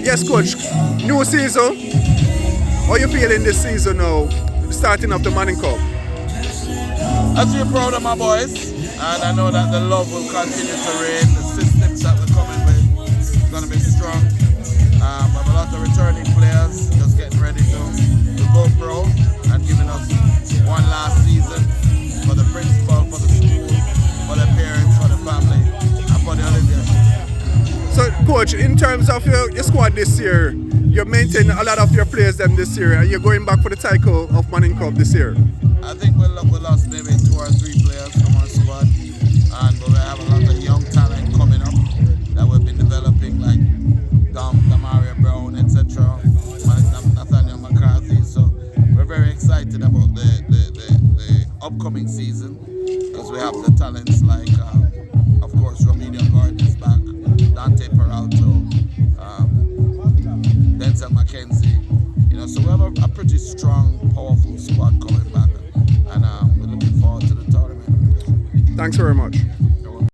Yes, coach. New season. How you feeling this season now? The starting of the Manning Cup. I feel proud of my boys, and I know that the love will continue to reign. The systems that we're coming with is going to be strong. I have a lot of returning players just getting ready to go pro and giving us one last season for the principal, for the school, for the parents, for the family, and for the Olympians. So, coach, in terms of your squad this year, you're maintaining a lot of your players them this year, and you're going back for the title of Manning Cup this year. I think we lost maybe 2 or 3 players from our squad, and we have a lot of young talent coming up that we've been developing, like Damaria Brown, etc., Nathaniel McCarthy. So we're very excited about the upcoming season because we have the talents like, of course, Romedian Gordon is back, Dante Peralto, Denzel McKenzie. So we have a pretty strong, powerful squad coming back, and we're looking forward to the tournament. Thanks very much.